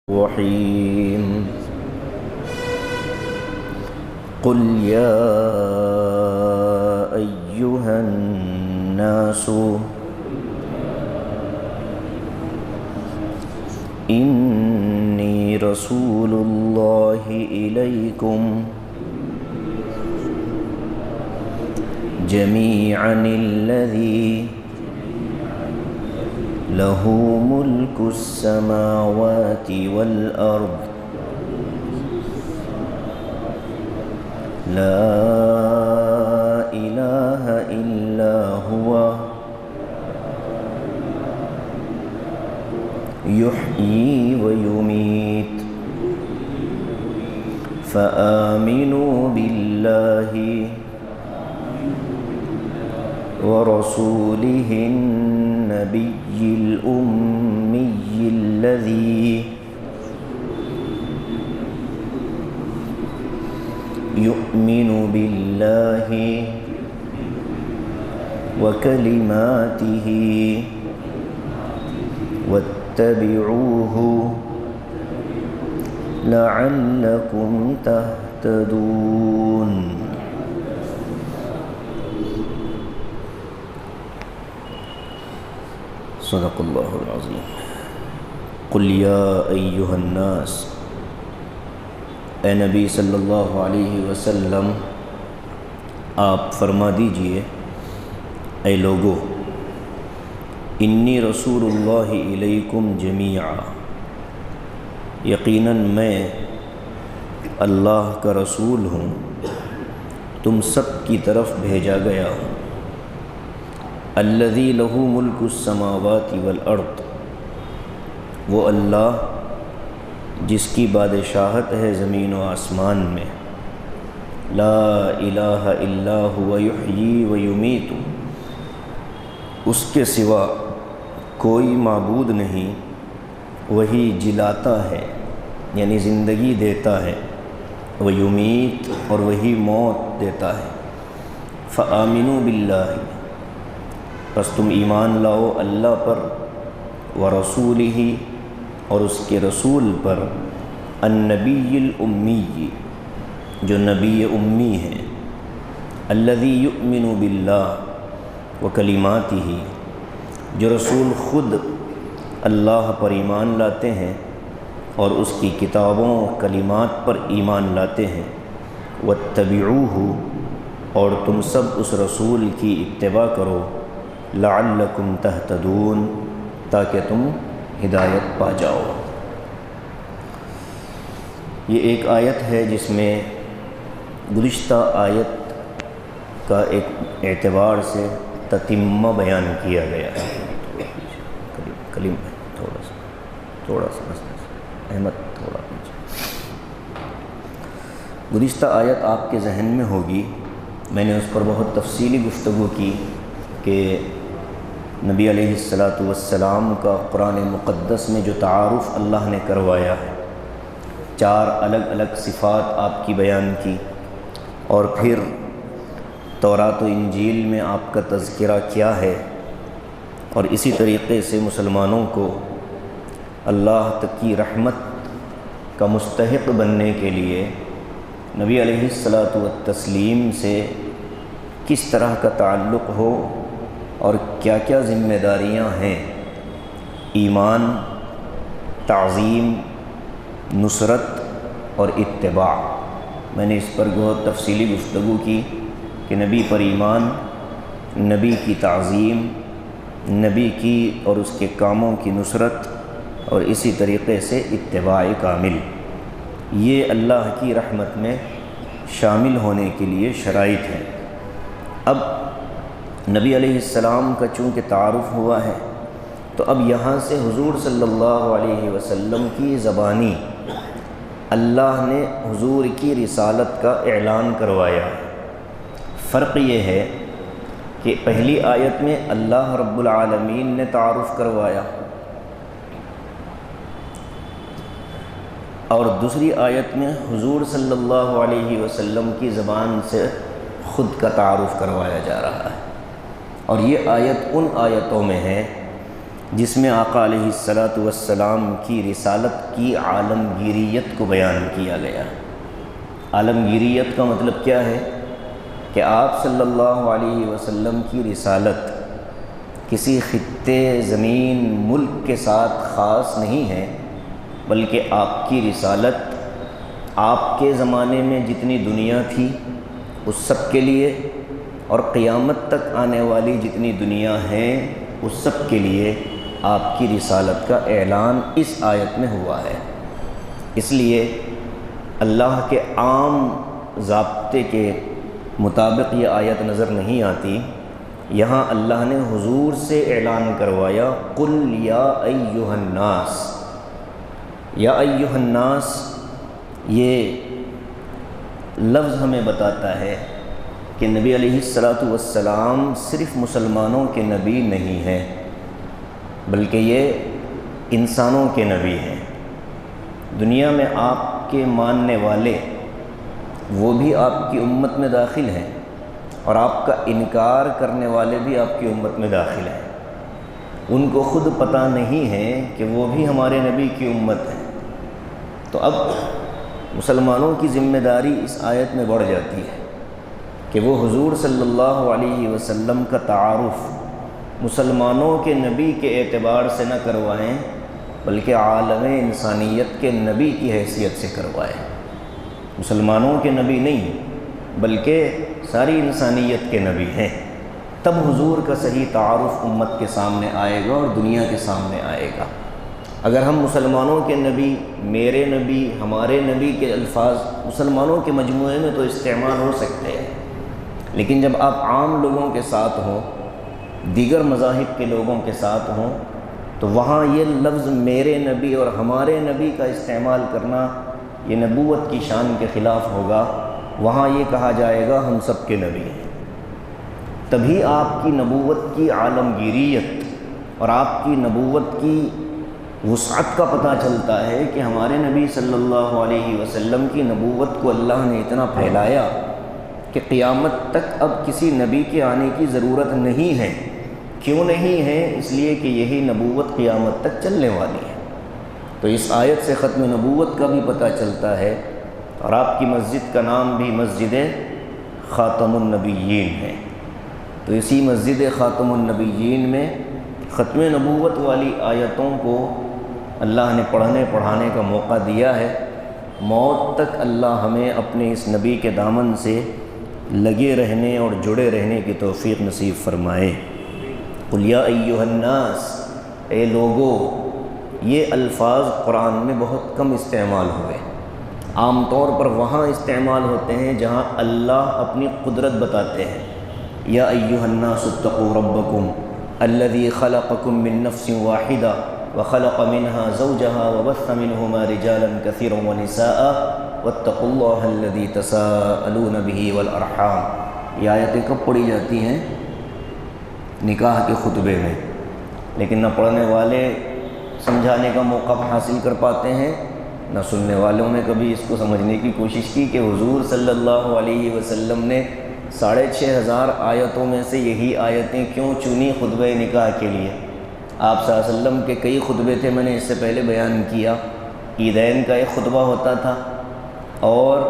الرحيم قل يا أيها الناس إني رسول الله إليكم جميعا الذي له ملك السماوات والأرض لا إله إلا هو يحيي ويميت فآمنوا بالله ورسوله النبي الأمي الذي يؤمن بالله وكلماته واتبعوه لعلكم تهتدون. صدق اللہ العظیم. قل یا ایہا الناس، اے نبی صلی اللہ علیہ وسلم آپ فرما دیجئے اے لوگو، انی رسول اللہ الیکم جمیعا، یقیناً میں اللہ کا رسول ہوں، تم سب کی طرف بھیجا گیا ہوں. الذی لہ ملک السماوات والارض، وہ اللہ جس کی بادشاہت ہے زمین و آسمان میں. لا الہ الا هو یحیی و یمیت، اس کے سوا کوئی معبود نہیں، وہی جلاتا ہے یعنی زندگی دیتا ہے، و یمیت اور وہی موت دیتا ہے. فآمنوا باللہ، پس تم ایمان لاؤ اللہ پر، ورسولہ اور اس کے رسول پر، النبی الامی جو نبی امی ہیں، الذی یؤمن باللہ وکلماتہ جو رسول خود اللہ پر ایمان لاتے ہیں اور اس کی کتابوں کلمات پر ایمان لاتے ہیں. واتبعوہ اور تم سب اس رسول کی اتباع کرو، لعلکم تہتدون تاکہ تم ہدایت پا جاؤ. یہ ایک آیت ہے جس میں گزشتہ آیت کا ایک اعتبار سے تتمہ بیان کیا گیا ہے. کلیم تھوڑا سا احمد تھوڑا پیچھے. گزشتہ آیت آپ کے ذہن میں ہوگی، میں نے اس پر بہت تفصیلی گفتگو کی کہ نبی علیہ السلام کا قرآن مقدس میں جو تعارف اللہ نے کروایا ہے، 4 الگ الگ صفات آپ کی بیان کی، اور پھر تورات و انجیل میں آپ کا تذکرہ کیا ہے، اور اسی طریقے سے مسلمانوں کو اللہ تک کی رحمت کا مستحق بننے کے لیے نبی علیہ السلام سے کس طرح کا تعلق ہو اور کیا کیا ذمہ داریاں ہیں، ایمان، تعظیم، نصرت اور اتباع. میں نے اس پر بہت تفصیلی گفتگو کی کہ نبی پر ایمان، نبی کی تعظیم، نبی کی اور اس کے کاموں کی نصرت، اور اسی طریقے سے اتباع کامل، یہ اللہ کی رحمت میں شامل ہونے کے لیے شرائط ہیں. اب نبی علیہ السلام کا چونکہ تعارف ہوا ہے تو اب یہاں سے حضور صلی اللہ علیہ وسلم کی زبانی اللہ نے حضور کی رسالت کا اعلان کروایا. فرق یہ ہے کہ پہلی آیت میں اللہ رب العالمین نے تعارف کروایا، اور دوسری آیت میں حضور صلی اللہ علیہ وسلم کی زبان سے خود کا تعارف کروایا جا رہا ہے. اور یہ آیت ان آیتوں میں ہے جس میں آقا علیہ الصلاۃ والسلام کی رسالت کی عالمگیریت کو بیان کیا گیا۔ عالمگیریت کا مطلب کیا ہے کہ آپ صلی اللہ علیہ وسلم کی رسالت کسی خطے زمین ملک کے ساتھ خاص نہیں ہے، بلکہ آپ کی رسالت آپ کے زمانے میں جتنی دنیا تھی اس سب کے لیے، اور قیامت تک آنے والی جتنی دنیا ہے اس سب کے لیے آپ کی رسالت کا اعلان اس آیت میں ہوا ہے۔ اس لیے اللہ کے عام ضابطے کے مطابق یہ آیت نظر نہیں آتی، یہاں اللہ نے حضور سے اعلان کروایا، قل یا ایھا الناس۔ یا ایھا الناس یہ لفظ ہمیں بتاتا ہے کہ نبی علیہ الصلاۃ والسلام صرف مسلمانوں کے نبی نہیں ہیں، بلکہ یہ انسانوں کے نبی ہیں۔ دنیا میں آپ کے ماننے والے وہ بھی آپ کی امت میں داخل ہیں، اور آپ کا انکار کرنے والے بھی آپ کی امت میں داخل ہیں۔ ان کو خود پتہ نہیں ہے کہ وہ بھی ہمارے نبی کی امت ہے۔ تو اب مسلمانوں کی ذمہ داری اس آیت میں بڑھ جاتی ہے کہ وہ حضور صلی اللہ علیہ وسلم کا تعارف مسلمانوں کے نبی کے اعتبار سے نہ کروائیں، بلکہ عالم انسانیت کے نبی کی حیثیت سے کروائیں۔ مسلمانوں کے نبی نہیں بلکہ ساری انسانیت کے نبی ہیں، تب حضور کا صحیح تعارف امت کے سامنے آئے گا اور دنیا کے سامنے آئے گا۔ اگر ہم مسلمانوں کے نبی، میرے نبی، ہمارے نبی کے الفاظ مسلمانوں کے مجموعے میں تو استعمال ہو سکتے ہیں، لیکن جب آپ عام لوگوں کے ساتھ ہوں، دیگر مذاہب کے لوگوں کے ساتھ ہوں، تو وہاں یہ لفظ میرے نبی اور ہمارے نبی کا استعمال کرنا یہ نبوت کی شان کے خلاف ہوگا۔ وہاں یہ کہا جائے گا ہم سب کے نبی ہیں۔ تبھی آپ کی نبوت کی عالمگیریت اور آپ کی نبوت کی وسعت کا پتہ چلتا ہے کہ ہمارے نبی صلی اللہ علیہ وسلم کی نبوت کو اللہ نے اتنا پھیلایا کہ قیامت تک اب کسی نبی کے آنے کی ضرورت نہیں ہے۔ کیوں نہیں ہے؟ اس لیے کہ یہی نبوت قیامت تک چلنے والی ہے۔ تو اس آیت سے ختم نبوت کا بھی پتہ چلتا ہے، اور آپ کی مسجد کا نام بھی مسجد خاتم النبیین ہے۔ تو اسی مسجد خاتم النبیین میں ختم نبوت والی آیتوں کو اللہ نے پڑھنے پڑھانے کا موقع دیا ہے۔ موت تک اللہ ہمیں اپنے اس نبی کے دامن سے لگے رہنے اور جڑے رہنے کی توفیق نصیب فرمائے۔ قل یا ایھا الناس، اے لوگو، یہ الفاظ قرآن میں بہت کم استعمال ہوئے۔ عام طور پر وہاں استعمال ہوتے ہیں جہاں اللہ اپنی قدرت بتاتے ہیں۔ یا ایھا الناس اتقوا ربکم الذی خلقکم من نفس واحدہ وخلق منها زوجها وبث منهما رجالا كثيرا ونساء واتقوا الله الذي تساءلون به والارحام۔ یہ آیتیں کب پڑھی جاتی ہیں؟ نکاح کے خطبے میں، لیکن نہ پڑھنے والے سمجھانے کا موقع حاصل کر پاتے ہیں، نہ سننے والوں نے کبھی اس کو سمجھنے کی کوشش کی کہ حضور صلی اللہ علیہ وسلم نے 6500 آیتوں میں سے یہی آیتیں کیوں چنی خطبہ نکاح کے لیے۔ آپ صلی اللہ علیہ وسلم کے کئی خطبے تھے، میں نے اس سے پہلے بیان کیا۔ عیدین کا ایک خطبہ ہوتا تھا، اور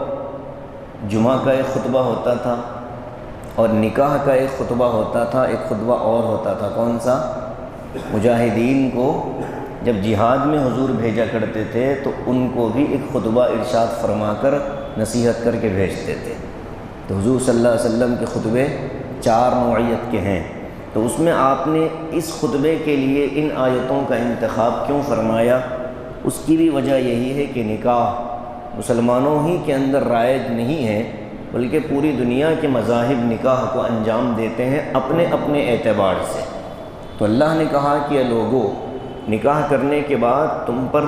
جمعہ کا ایک خطبہ ہوتا تھا، اور نکاح کا ایک خطبہ ہوتا تھا۔ ایک خطبہ اور ہوتا تھا، کون سا؟ مجاہدین کو جب جہاد میں حضور بھیجا کرتے تھے تو ان کو بھی ایک خطبہ ارشاد فرما کر نصیحت کر کے بھیجتے تھے۔ تو حضور صلی اللہ علیہ وسلم کے خطبے 4 نوعیت کے ہیں۔ تو اس میں آپ نے اس خطبے کے لیے ان آیتوں کا انتخاب کیوں فرمایا؟ اس کی بھی وجہ یہی ہے کہ نکاح مسلمانوں ہی کے اندر رائج نہیں ہے، بلکہ پوری دنیا کے مذاہب نکاح کو انجام دیتے ہیں اپنے اپنے اعتبار سے۔ تو اللہ نے کہا کہ لوگو، نکاح کرنے کے بعد تم پر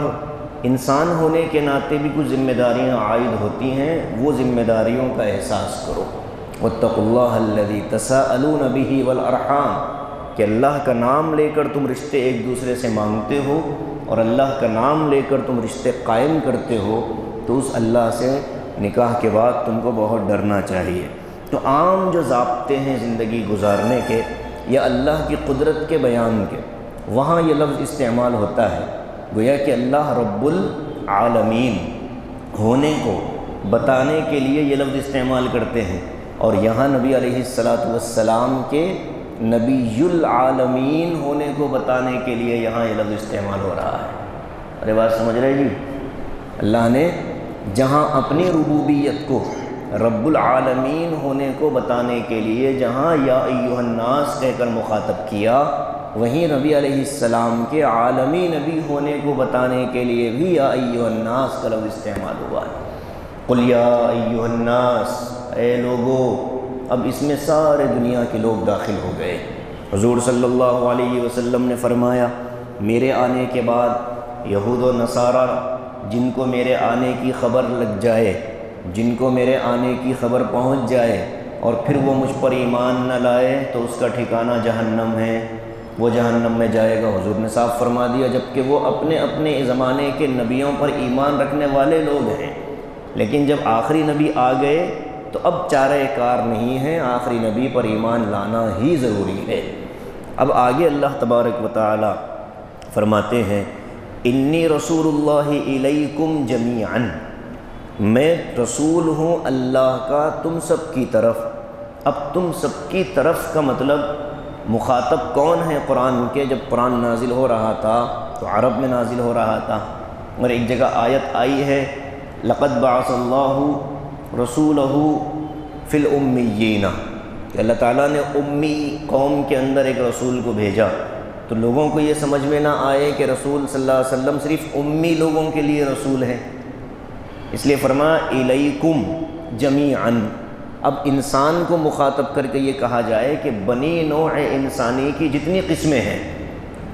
انسان ہونے کے ناطے بھی کچھ ذمہ داریاں عائد ہوتی ہیں، وہ ذمہ داریوں کا احساس کرو۔ واتقوا اللہ الذی تساءلون بہ والارحام، کہ اللہ کا نام لے کر تم رشتے ایک دوسرے سے مانگتے ہو، اور اللہ کا نام لے کر تم رشتے قائم کرتے ہو، تو اس اللہ سے نکاح کے بعد تم کو بہت ڈرنا چاہیے۔ تو عام جو ضابطے ہیں زندگی گزارنے کے یا اللہ کی قدرت کے بیان کے، وہاں یہ لفظ استعمال ہوتا ہے، گویا کہ اللہ رب العالمین ہونے کو بتانے کے لیے یہ لفظ استعمال کرتے ہیں، اور یہاں نبی علیہ السلام کے نبی العالمین ہونے کو بتانے کے لیے یہاں یہ لفظ استعمال ہو رہا ہے۔ ارے بات سمجھ رہے جی؟ اللہ نے جہاں اپنی ربوبیت کو رب العالمین ہونے کو بتانے کے لیے جہاں یا ایھا الناس کہہ کر مخاطب کیا، وہیں نبی علیہ السلام کے عالمی نبی ہونے کو بتانے کے لیے بھی یا ایھا الناس کا لفظ استعمال ہوا ہے۔ قل یا ایھا الناس، اے لوگو، اب اس میں سارے دنیا کے لوگ داخل ہو گئے۔ حضور صلی اللہ علیہ وسلم نے فرمایا، میرے آنے کے بعد یہود و نصارہ جن کو میرے آنے کی خبر لگ جائے، جن کو میرے آنے کی خبر پہنچ جائے اور پھر وہ مجھ پر ایمان نہ لائے تو اس کا ٹھکانہ جہنم ہے، وہ جہنم میں جائے گا۔ حضور نے صاف فرما دیا، جبکہ وہ اپنے اپنے زمانے کے نبیوں پر ایمان رکھنے والے لوگ ہیں، لیکن جب آخری نبی آ گئے تو اب چارہ کار نہیں ہے، آخری نبی پر ایمان لانا ہی ضروری ہے۔ اب آگے اللہ تبارک و تعالی فرماتے ہیں، انی رسول اللہ الیکم جمیعا، میں رسول ہوں اللہ کا تم سب کی طرف۔ اب تم سب کی طرف کا مطلب مخاطب کون ہے قرآن کے؟ جب قرآن نازل ہو رہا تھا تو عرب میں نازل ہو رہا تھا، اور ایک جگہ آیت آئی ہے، لقد بعث اللہ رسولہ فی الامیین، کہ اللہ تعالیٰ نے امی قوم کے اندر ایک رسول کو بھیجا، تو لوگوں کو یہ سمجھ میں نہ آئے کہ رسول صلی اللہ علیہ وسلم صرف امی لوگوں کے لیے رسول ہے، اس لیے فرمایا الیکم جمیعا۔ اب انسان کو مخاطب کر کے یہ کہا جائے کہ بنی نوع انسانی کی جتنی قسمیں ہیں،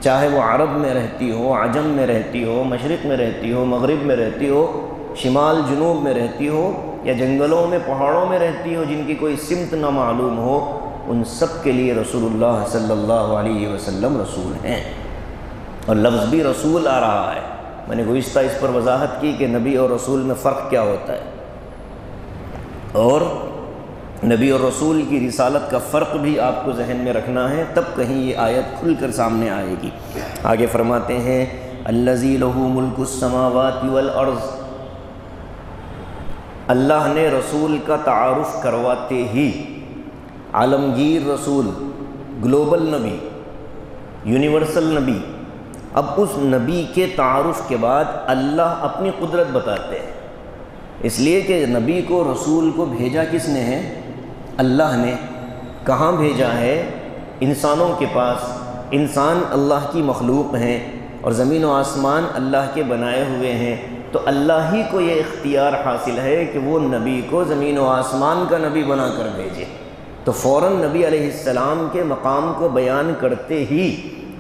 چاہے وہ عرب میں رہتی ہو، عجم میں رہتی ہو، مشرق میں رہتی ہو، مغرب میں رہتی ہو، شمال جنوب میں رہتی ہو، یا جنگلوں میں پہاڑوں میں رہتی ہو، جن کی کوئی سمت نہ معلوم ہو، ان سب کے لیے رسول اللہ صلی اللہ علیہ وسلم رسول ہیں، اور لفظ بھی رسول آ رہا ہے۔ میں نے گزشتہ اس پر وضاحت کی کہ نبی اور رسول میں فرق کیا ہوتا ہے، اور نبی اور رسول کی رسالت کا فرق بھی آپ کو ذہن میں رکھنا ہے، تب کہیں یہ آیت کھل کر سامنے آئے گی۔ آگے فرماتے ہیں، الذی لہ ملک السماوات والارض، اللہ نے رسول کا تعارف کرواتے ہی، عالمگیر رسول، گلوبل نبی، یونیورسل نبی، اب اس نبی کے تعارف کے بعد اللہ اپنی قدرت بتاتے ہیں، اس لیے کہ نبی کو رسول کو بھیجا کس نے ہے؟ اللہ نے۔ کہاں بھیجا ہے؟ انسانوں کے پاس۔ انسان اللہ کی مخلوق ہیں اور زمین و آسمان اللہ کے بنائے ہوئے ہیں، تو اللہ ہی کو یہ اختیار حاصل ہے کہ وہ نبی کو زمین و آسمان کا نبی بنا کر بھیجے، تو فوراً نبی علیہ السلام کے مقام کو بیان کرتے ہی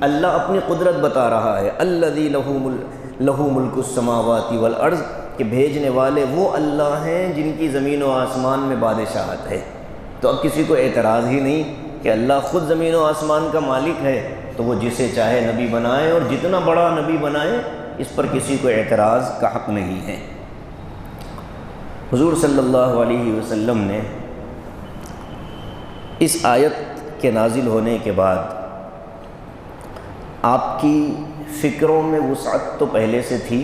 اللہ اپنی قدرت بتا رہا ہے، الذی لہ ملک السماوات والارض، کہ بھیجنے والے وہ اللہ ہیں جن کی زمین و آسمان میں بادشاہت ہے۔ تو اب کسی کو اعتراض ہی نہیں کہ اللہ خود زمین و آسمان کا مالک ہے، تو وہ جسے چاہے نبی بنائے، اور جتنا بڑا نبی بنائے، اس پر کسی کو اعتراض کا حق نہیں ہے۔ حضور صلی اللہ علیہ وسلم نے اس آیت کے نازل ہونے کے بعد آپ کی فکروں میں وسعت تو پہلے سے تھی،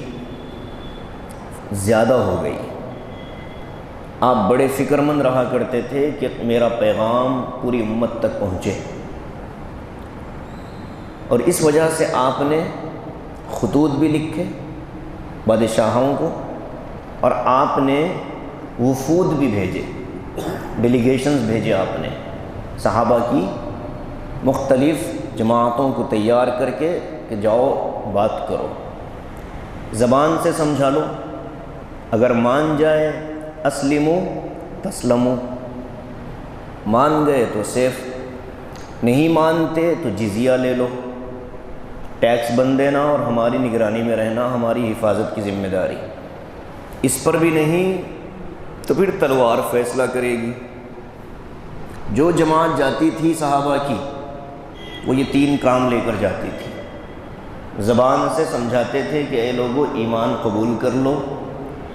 زیادہ ہو گئی۔ آپ بڑے فکر مند رہا کرتے تھے کہ میرا پیغام پوری امت تک پہنچے، اور اس وجہ سے آپ نے خطوط بھی لکھے بادشاہوں کو، اور آپ نے وفود بھی بھیجے، ڈیلیگیشنز بھیجے آپ نے، صحابہ کی مختلف جماعتوں کو تیار کر کے کہ جاؤ بات کرو، زبان سے سمجھا لو، اگر مان جائے اسلموا تسلموا، مان گئے تو سیف، نہیں مانتے تو جزیہ لے لو، ٹیکس بند دینا اور ہماری نگرانی میں رہنا ہماری حفاظت کی ذمہ داری، اس پر بھی نہیں تو پھر تلوار فیصلہ کرے گی۔ جو جماعت جاتی تھی صحابہ کی، وہ یہ تین کام لے کر جاتی تھی۔ زبان سے سمجھاتے تھے کہ اے لوگو ایمان قبول کر لو،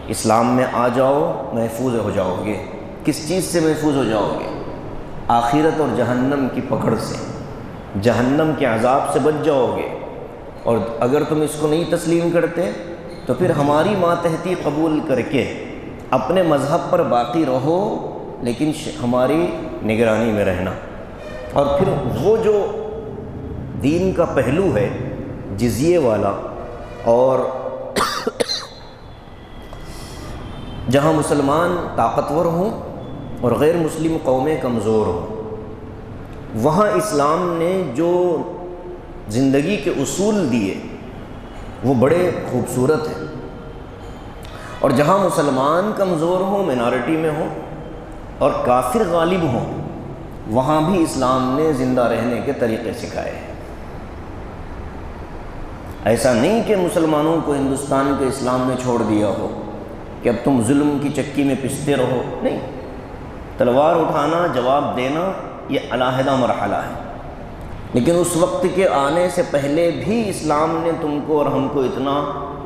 اسلام میں آ جاؤ، محفوظ ہو جاؤ گے۔ کس چیز سے محفوظ ہو جاؤ گے؟ آخرت اور جہنم کی پکڑ سے، جہنم کے عذاب سے بچ جاؤ گے۔ اور اگر تم اس کو نہیں تسلیم کرتے تو پھر ہماری ماتحتی قبول کر کے اپنے مذہب پر باقی رہو، لیکن ہماری نگرانی میں رہنا۔ اور پھر وہ جو دین کا پہلو ہے جزیے والا، اور جہاں مسلمان طاقتور ہوں اور غیر مسلم قومیں کمزور ہوں، وہاں اسلام نے جو زندگی کے اصول دیے وہ بڑے خوبصورت ہیں، اور جہاں مسلمان کمزور ہوں، مینارٹی میں ہوں اور کافر غالب ہوں، وہاں بھی اسلام نے زندہ رہنے کے طریقے سکھائے ہیں۔ ایسا نہیں کہ مسلمانوں کو ہندوستان کے اسلام میں چھوڑ دیا ہو کہ اب تم ظلم کی چکی میں پستے رہو، نہیں، تلوار اٹھانا، جواب دینا یہ علیحدہ مرحلہ ہے، لیکن اس وقت کے آنے سے پہلے بھی اسلام نے تم کو اور ہم کو اتنا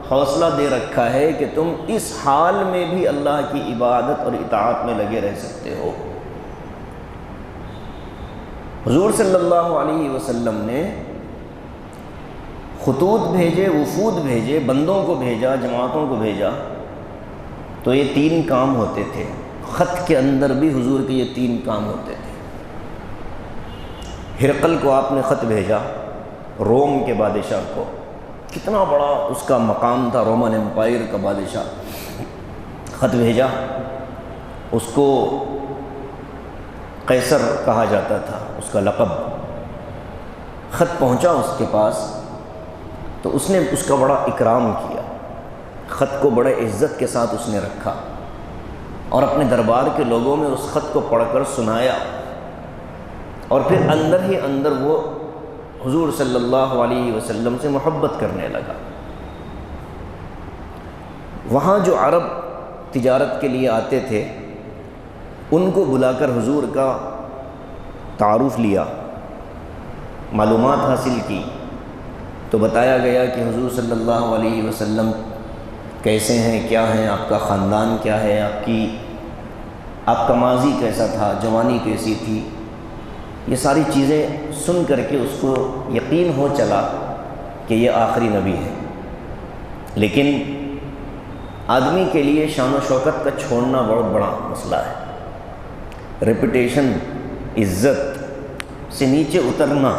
حوصلہ دے رکھا ہے کہ تم اس حال میں بھی اللہ کی عبادت اور اطاعت میں لگے رہ سکتے ہو۔ حضور صلی اللہ علیہ وسلم نے خطوط بھیجے، وفود بھیجے، بندوں کو بھیجا، جماعتوں کو بھیجا، تو یہ 3 کام ہوتے تھے۔ خط کے اندر بھی حضور کے یہ 3 کام ہوتے تھے۔ ہرقل کو آپ نے خط بھیجا، روم کے بادشاہ کو، کتنا بڑا اس کا مقام تھا، رومن امپائر کا بادشاہ، خط بھیجا، اس کو قیصر کہا جاتا تھا، اس کا لقب۔ خط پہنچا اس کے پاس تو اس نے اس کا بڑا اکرام کیا، خط کو بڑے عزت کے ساتھ اس نے رکھا اور اپنے دربار کے لوگوں میں اس خط کو پڑھ کر سنایا، اور پھر اندر ہی اندر وہ حضور صلی اللہ علیہ وسلم سے محبت کرنے لگا۔ وہاں جو عرب تجارت کے لیے آتے تھے ان کو بلا کر حضور کا تعارف لیا، معلومات حاصل کی، تو بتایا گیا کہ حضور صلی اللہ علیہ وسلم کیسے ہیں، کیا ہیں، آپ کا خاندان کیا ہے، آپ کا ماضی کیسا تھا، جوانی کیسی تھی۔ یہ ساری چیزیں سن کر کے اس کو یقین ہو چلا کہ یہ آخری نبی ہے۔ لیکن آدمی کے لیے شان و شوکت کا چھوڑنا بہت بڑا مسئلہ ہے، ریپوٹیشن، عزت سے نیچے اترنا،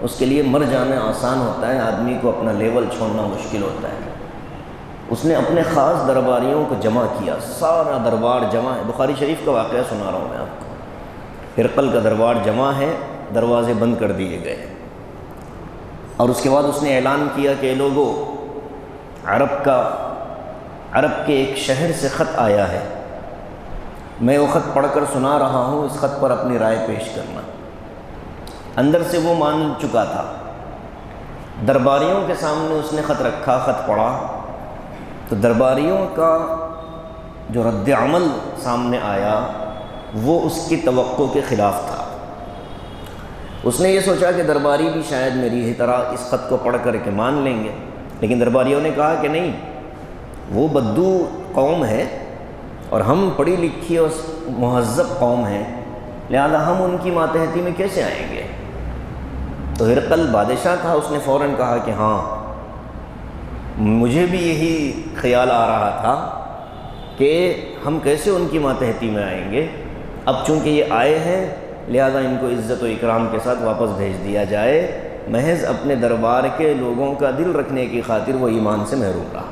اس کے لیے مر جانا آسان ہوتا ہے، آدمی کو اپنا لیول چھوڑنا مشکل ہوتا ہے۔ اس نے اپنے خاص درباریوں کو جمع کیا، سارا دربار جمع ہے، بخاری شریف کا واقعہ سنا رہا ہوں میں آپ کو۔ ہرقل کا دربار جمع ہے، دروازے بند کر دیے گئے، اور اس کے بعد اس نے اعلان کیا کہ لوگوں، عرب کے ایک شہر سے خط آیا ہے، میں وہ خط پڑھ کر سنا رہا ہوں، اس خط پر اپنی رائے پیش کرنا۔ اندر سے وہ مان چکا تھا، درباریوں کے سامنے اس نے خط رکھا، خط پڑھا، تو درباریوں کا جو رد عمل سامنے آیا وہ اس کی توقع کے خلاف تھا۔ اس نے یہ سوچا کہ درباری بھی شاید میری ہی طرح اس خط کو پڑھ کر کے مان لیں گے، لیکن درباریوں نے کہا کہ نہیں، وہ بدو قوم ہے اور ہم پڑھی لکھی اور مہذب قوم ہیں، لہذا ہم ان کی ماتحتی میں کیسے آئیں گے؟ تو ہرقل بادشاہ تھا، اس نے فوراً کہا کہ ہاں، مجھے بھی یہی خیال آ رہا تھا کہ ہم کیسے ان کی ماتحتی میں آئیں گے، اب چونکہ یہ آئے ہیں لہذا ان کو عزت و اکرام کے ساتھ واپس بھیج دیا جائے۔ محض اپنے دربار کے لوگوں کا دل رکھنے کی خاطر وہ ایمان سے محروم رہا،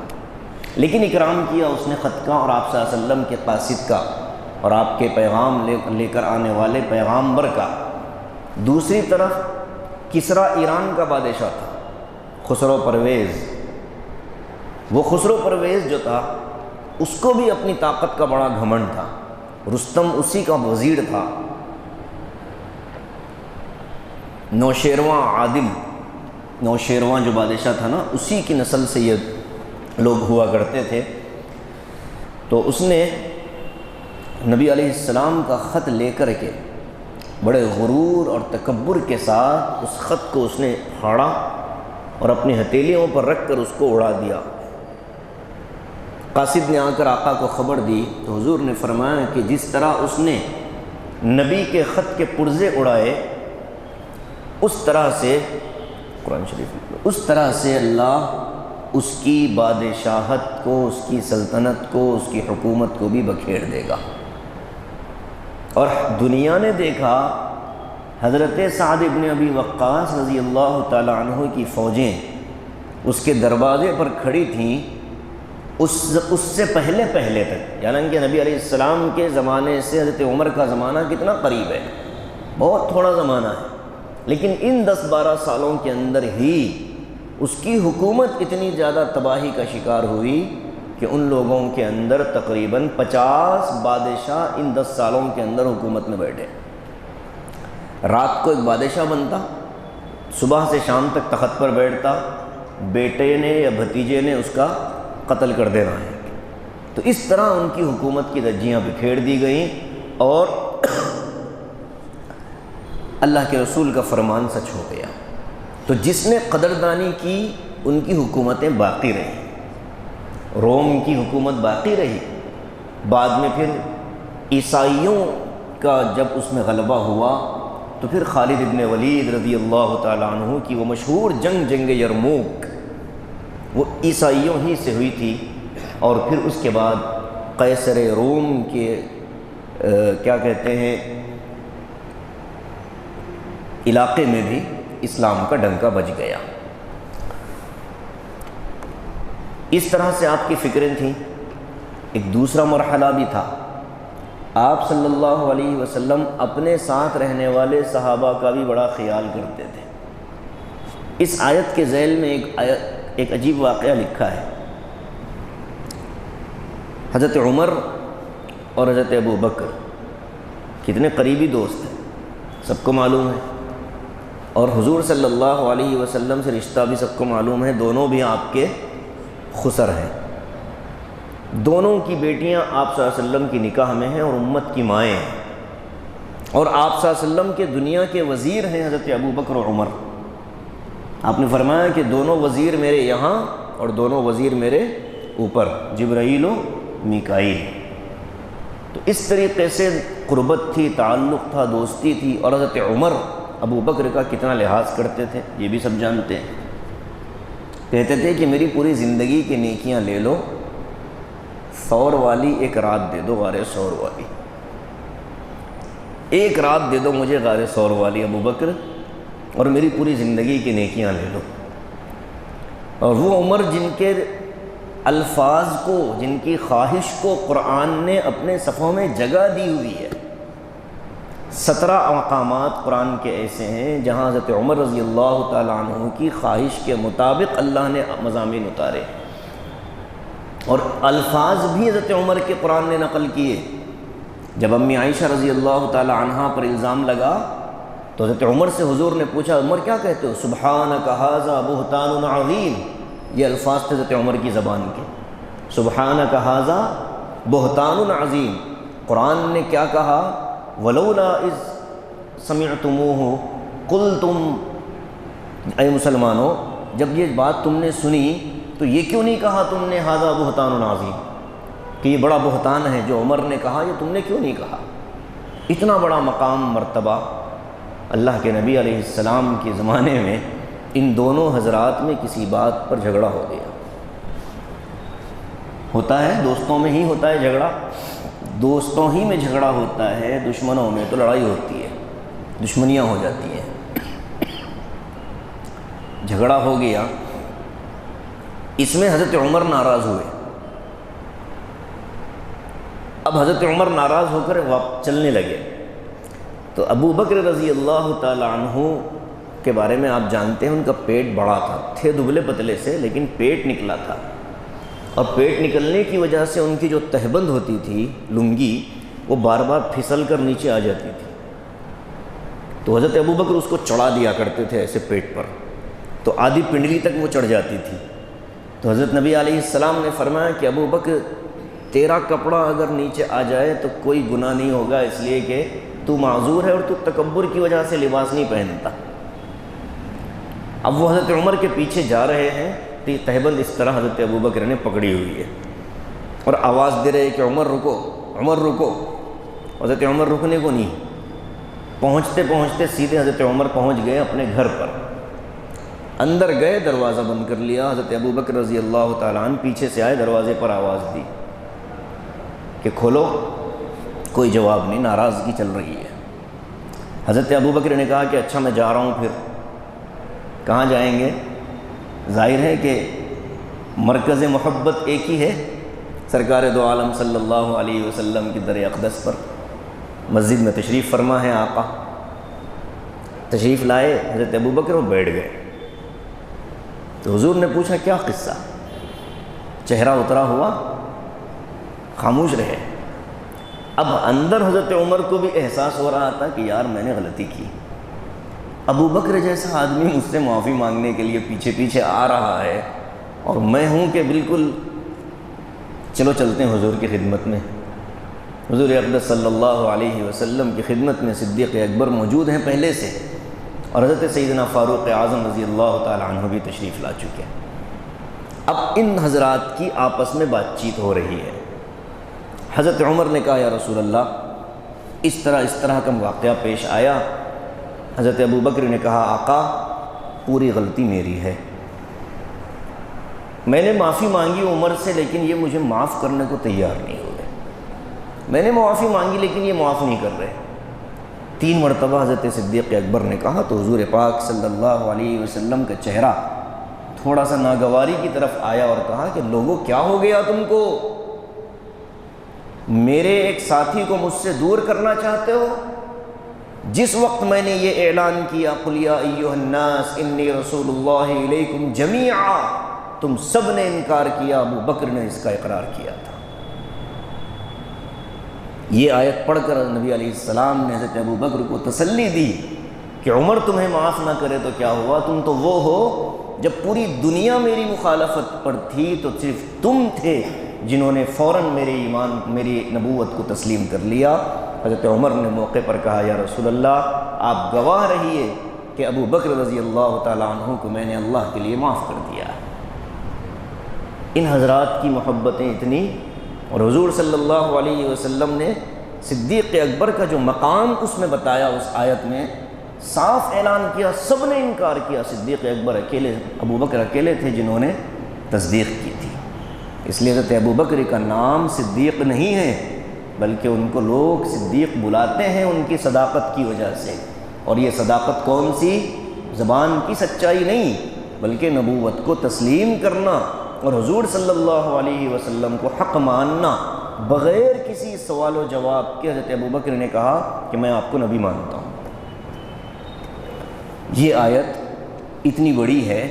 لیکن اکرام کیا اس نے خط کا اور آپ صلی اللہ علیہ وسلم کے قاصد کا اور آپ کے پیغام لے کر آنے والے پیغامبر کا۔ دوسری طرف کسریٰ ایران کا بادشاہ تھا، خسرو پرویز، وہ خسرو پرویز جو تھا اس کو بھی اپنی طاقت کا بڑا گھمنڈ تھا، رستم اسی کا وزیر تھا، نوشیرواں عادل، نوشیرواں جو بادشاہ تھا نا، اسی کی نسل سے یہ لوگ ہوا کرتے تھے۔ تو اس نے نبی علیہ السلام کا خط لے کر کے بڑے غرور اور تکبر کے ساتھ اس خط کو اس نے پھاڑا اور اپنی ہتھیلیوں پر رکھ کر اس کو اڑا دیا۔ قاصد نے آ کر آقا کو خبر دی تو حضور نے فرمایا کہ جس طرح اس نے نبی کے خط کے پرزے اڑائے اس طرح سے قرآن شریف اس طرح سے اللہ اس کی بادشاہت کو، اس کی سلطنت کو، اس کی حکومت کو بھی بکھیر دے گا۔ اور دنیا نے دیکھا حضرت سعد ابن ابی وقاص رضی اللہ تعالی عنہ کی فوجیں اس کے دروازے پر کھڑی تھیں اس سے پہلے تک، یعنی کہ نبی علیہ السلام کے زمانے سے حضرت عمر کا زمانہ کتنا قریب ہے، بہت تھوڑا زمانہ ہے، لیکن ان 10-12 سالوں کے اندر ہی اس کی حکومت اتنی زیادہ تباہی کا شکار ہوئی کہ ان لوگوں کے اندر تقریباً 50 بادشاہ ان 10 سالوں کے اندر حکومت میں بیٹھے۔ رات کو ایک بادشاہ بنتا، صبح سے شام تک تخت پر بیٹھتا، بیٹے نے یا بھتیجے نے اس کا قتل کر دینا ہے۔ تو اس طرح ان کی حکومت کی دھجیاں بکھیر دی گئیں اور اللہ کے رسول کا فرمان سچ ہو گیا۔ تو جس نے قدردانی کی ان کی حکومتیں باقی رہیں، روم کی حکومت باقی رہی، بعد میں پھر عیسائیوں کا جب اس میں غلبہ ہوا تو پھر خالد ابن ولید رضی اللہ تعالیٰ عنہ کی وہ مشہور جنگ یرموک وہ عیسائیوں ہی سے ہوئی تھی، اور پھر اس کے بعد قیصر روم کے کیا کہتے ہیں علاقے میں بھی اسلام کا ڈنکا بج گیا۔ اس طرح سے آپ کی فکریں تھیں۔ ایک دوسرا مرحلہ بھی تھا، آپ صلی اللہ علیہ وسلم اپنے ساتھ رہنے والے صحابہ کا بھی بڑا خیال کرتے تھے۔ اس آیت کے ذیل میں ایک عجیب واقعہ لکھا ہے۔ حضرت عمر اور حضرت ابو بکر کتنے قریبی دوست ہیں، سب کو معلوم ہے، اور حضور صلی اللہ علیہ وسلم سے رشتہ بھی سب کو معلوم ہے، دونوں بھی آپ کے خسر ہیں، دونوں کی بیٹیاں آپ صلی اللہ علیہ وسلم کی نکاح میں ہیں اور امت کی مائیں ہیں، اور آپ صلی اللہ علیہ وسلم کے دنیا کے وزیر ہیں حضرت ابو بکر و عمر۔ آپ نے فرمایا کہ دونوں وزیر میرے یہاں اور دونوں وزیر میرے اوپر، جبرائیل و میکائیل۔ تو اس طریقے سے قربت تھی، تعلق تھا، دوستی تھی، اور حضرت عمر ابو بکر کا کتنا لحاظ کرتے تھے یہ بھی سب جانتے ہیں۔ کہتے تھے کہ میری پوری زندگی کی نیکیاں لے لو، ثور والی ایک رات دے دو، غار ثور والی ایک رات دے دو مجھے، غار ثور والی ابو بکر، اور میری پوری زندگی کی نیکیاں لے لو۔ اور وہ عمر جن کے الفاظ کو، جن کی خواہش کو قرآن نے اپنے صفوں میں جگہ دی ہوئی ہے۔ 17 مقامات قرآن کے ایسے ہیں جہاں حضرت عمر رضی اللہ تعالیٰ عنہ کی خواہش کے مطابق اللہ نے مضامین اتارے، اور الفاظ بھی حضرت عمر کے قرآن نے نقل کیے۔ جب امی عائشہ رضی اللہ تعالیٰ عنہا پر الزام لگا تو حضرت عمر سے حضور نے پوچھا، عمر کیا کہتے ہو؟ سبحانک ھذا بہتان عظیم، یہ الفاظ تھے حضرت عمر کی زبان کے، سبحانک ھذا بہتان عظیم۔ قرآن نے کیا کہا؟ ولولا اذ سمعتموہ قلتم، اے مسلمانوں جب یہ بات تم نے سنی تو یہ کیوں نہیں کہا تم نے ھذا بہتان عظیم، کہ یہ بڑا بہتان ہے جو عمر نے کہا، یہ تم نے کیوں نہیں کہا؟ اتنا بڑا مقام، مرتبہ اللہ کے نبی علیہ السلام کے زمانے میں ان دونوں حضرات میں کسی بات پر جھگڑا ہو گیا۔ ہوتا ہے دوستوں میں ہی ہوتا ہے جھگڑا، دوستوں ہی میں جھگڑا ہوتا ہے، دشمنوں میں تو لڑائی ہوتی ہے، دشمنیاں ہو جاتی ہیں۔ جھگڑا ہو گیا، اس میں حضرت عمر ناراض ہوئے۔ اب حضرت عمر ناراض ہو کر چلنے لگے، تو ابو بکر رضی اللہ تعالی عنہ کے بارے میں آپ جانتے ہیں، ان کا پیٹ بڑا تھا، تھے دبلے پتلے سے لیکن پیٹ نکلا تھا، اور پیٹ نکلنے کی وجہ سے ان کی جو تہبند ہوتی تھی لنگی، وہ بار بار پھسل کر نیچے آ جاتی تھی، تو حضرت ابو بکر اس کو چڑھا دیا کرتے تھے ایسے پیٹ پر، تو آدھی پنڈلی تک وہ چڑھ جاتی تھی۔ تو حضرت نبی علیہ السلام نے فرمایا کہ ابو بکر تیرا کپڑا اگر نیچے آ جائے تو کوئی گناہ نہیں ہوگا، اس لیے کہ تو معذور ہے اور تو تکبر کی وجہ سے لباس نہیں پہنتا۔ اب وہ حضرت عمر کے پیچھے جا رہے ہیں تو یہ تہبند اس طرح حضرت ابو بکر نے پکڑی ہوئی ہے، اور آواز دے رہے کہ عمر رکو، عمر رکو۔ حضرت عمر رکنے کو نہیں، پہنچتے پہنچتے سیدھے حضرت عمر پہنچ گئے اپنے گھر پر، اندر گئے، دروازہ بند کر لیا۔ حضرت ابو بکر رضی اللہ تعالیٰ عنہ پیچھے سے آئے، دروازے پر آواز دی کہ کھولو، کوئی جواب نہیں، ناراضگی چل رہی ہے۔ حضرت ابو بکر نے کہا کہ اچھا میں جا رہا ہوں، پھر کہاں جائیں گے؟ ظاہر ہے کہ مرکز محبت ایک ہی ہے، سرکار دو عالم صلی اللہ علیہ وسلم کی در اقدس پر۔ مسجد میں تشریف فرما ہے آقا، تشریف لائے، حضرت ابو بکر وہ بیٹھ گئے۔ تو حضور نے پوچھا کیا قصہ؟ چہرہ اترا ہوا، خاموش رہے۔ اب اندر حضرت عمر کو بھی احساس ہو رہا تھا کہ یار میں نے غلطی کی، ابو بکر جیسا آدمی مجھ سے معافی مانگنے کے لیے پیچھے پیچھے آ رہا ہے، اور میں ہوں کہ بالکل چلو چلتے ہیں حضور کی خدمت میں۔ حضور اقدس صلی اللہ علیہ وسلم کی خدمت میں صدیق اکبر موجود ہیں پہلے سے، اور حضرت سیدنا فاروق اعظم رضی اللہ تعالی عنہ بھی تشریف لا چکے ہیں۔ اب ان حضرات کی آپس میں بات چیت ہو رہی ہے۔ حضرت عمر نے کہا یا رسول اللہ اس طرح کا واقعہ پیش آیا۔ حضرت ابو بکر نے کہا آقا پوری غلطی میری ہے، میں نے معافی مانگی عمر سے، لیکن یہ مجھے معاف کرنے کو تیار نہیں ہوئے۔ میں نے معافی مانگی لیکن یہ معاف نہیں کر رہے۔ 3 مرتبہ حضرت صدیق اکبر نے کہا تو حضور پاک صلی اللہ علیہ وسلم کا چہرہ تھوڑا سا ناگواری کی طرف آیا اور کہا کہ لوگوں کیا ہو گیا تم کو؟ میرے ایک ساتھی کو مجھ سے دور کرنا چاہتے ہو؟ جس وقت میں نے یہ اعلان کیا قُلْ يَا أَيُّهَا النَّاسِ إِنِّي رَسُولُ اللَّهِ إِلَيْكُمْ جَمِيعًا، تم سب نے انکار کیا، ابو بکر نے اس کا اقرار کیا تھا۔ یہ آیت پڑھ کر نبی علیہ السلام نے حضرت ابو بکر کو تسلی دی کہ عمر تمہیں معاف نہ کرے تو کیا ہوا، تم تو وہ ہو جب پوری دنیا میری مخالفت پر تھی تو صرف تم تھے جنہوں نے فوراً میری نبوت کو تسلیم کر لیا۔ حضرت عمر نے موقع پر کہا یا رسول اللہ آپ گواہ رہیے کہ ابو بکر رضی اللہ تعالیٰ عنہ کو میں نے اللہ کے لیے معاف کر دیا۔ ان حضرات کی محبتیں اتنی، اور حضور صلی اللہ علیہ وسلم نے صدیق اکبر کا جو مقام اس میں بتایا، اس آیت میں صاف اعلان کیا، سب نے انکار کیا، صدیق اکبر اکیلے، ابو بکر اکیلے تھے جنہوں نے تصدیق کی تھی۔ اس لیے حضرت ابو بکر کا نام صدیق نہیں ہے، بلکہ ان کو لوگ صدیق بلاتے ہیں ان کی صداقت کی وجہ سے۔ اور یہ صداقت کون سی؟ زبان کی سچائی نہیں، بلکہ نبوت کو تسلیم کرنا اور حضور صلی اللہ علیہ وسلم کو حق ماننا بغیر کسی سوال و جواب کے۔ حضرت ابو بکر نے کہا کہ میں آپ کو نبی مانتا ہوں۔ یہ آیت اتنی بڑی ہے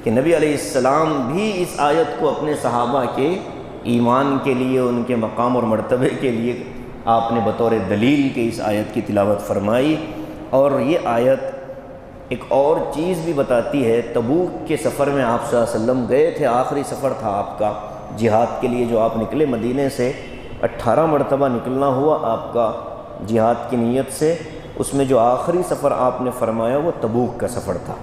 کہ نبی علیہ السلام بھی اس آیت کو اپنے صحابہ کے ایمان کے لیے، ان کے مقام اور مرتبے کے لیے آپ نے بطور دلیل کے اس آیت کی تلاوت فرمائی۔ اور یہ آیت ایک اور چیز بھی بتاتی ہے، تبوک کے سفر میں آپ صلی اللہ علیہ وسلم گئے تھے، آخری سفر تھا آپ کا جہاد کے لیے جو آپ نکلے مدینے سے، 18 مرتبہ نکلنا ہوا آپ کا جہاد کی نیت سے، اس میں جو آخری سفر آپ نے فرمایا وہ تبوک کا سفر تھا۔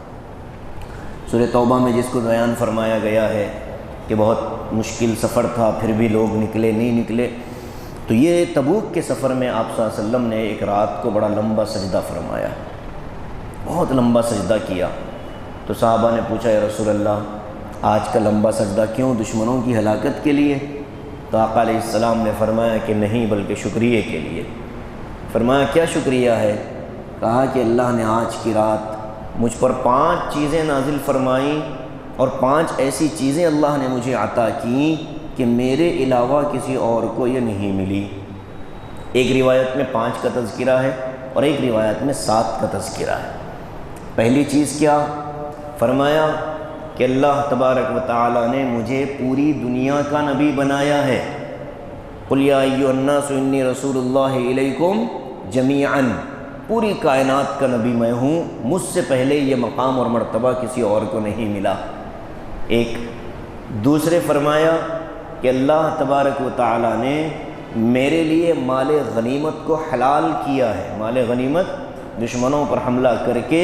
سورہ توبہ میں جس کو بیان فرمایا گیا ہے کہ بہت مشکل سفر تھا، پھر بھی لوگ نکلے نہیں نکلے، تو یہ تبوک کے سفر میں آپ صلی اللہ علیہ وسلم نے ایک رات کو بڑا لمبا سجدہ فرمایا، بہت لمبا سجدہ کیا۔ تو صحابہ نے پوچھا یا رسول اللہ آج کا لمبا سجدہ کیوں؟ دشمنوں کی ہلاکت کے لیے؟ تو آقا علیہ السلام نے فرمایا کہ نہیں، بلکہ شکریہ کے لیے۔ فرمایا کیا شکریہ ہے؟ کہا کہ اللہ نے آج کی رات مجھ پر 5 چیزیں نازل فرمائیں، اور 5 ایسی چیزیں اللہ نے مجھے عطا کیں کہ میرے علاوہ کسی اور کو یہ نہیں ملی۔ ایک روایت میں 5 کا تذکرہ ہے اور ایک روایت میں 7 کا تذکرہ ہے۔ پہلی چیز کیا؟ فرمایا کہ اللہ تبارک و تعالی نے مجھے پوری دنیا کا نبی بنایا ہے۔ قُلْ يَا أَيُّهَا النَّاسُ إِنِّي رَسُولُ اللَّهِ إِلَيْكُمْ جَمِيعًا، پوری کائنات کا نبی میں ہوں، مجھ سے پہلے یہ مقام اور مرتبہ کسی اور کو نہیں ملا۔ ایک دوسرے فرمایا کہ اللہ تبارک و تعالی نے میرے لیے مال غنیمت کو حلال کیا ہے۔ مال غنیمت دشمنوں پر حملہ کر کے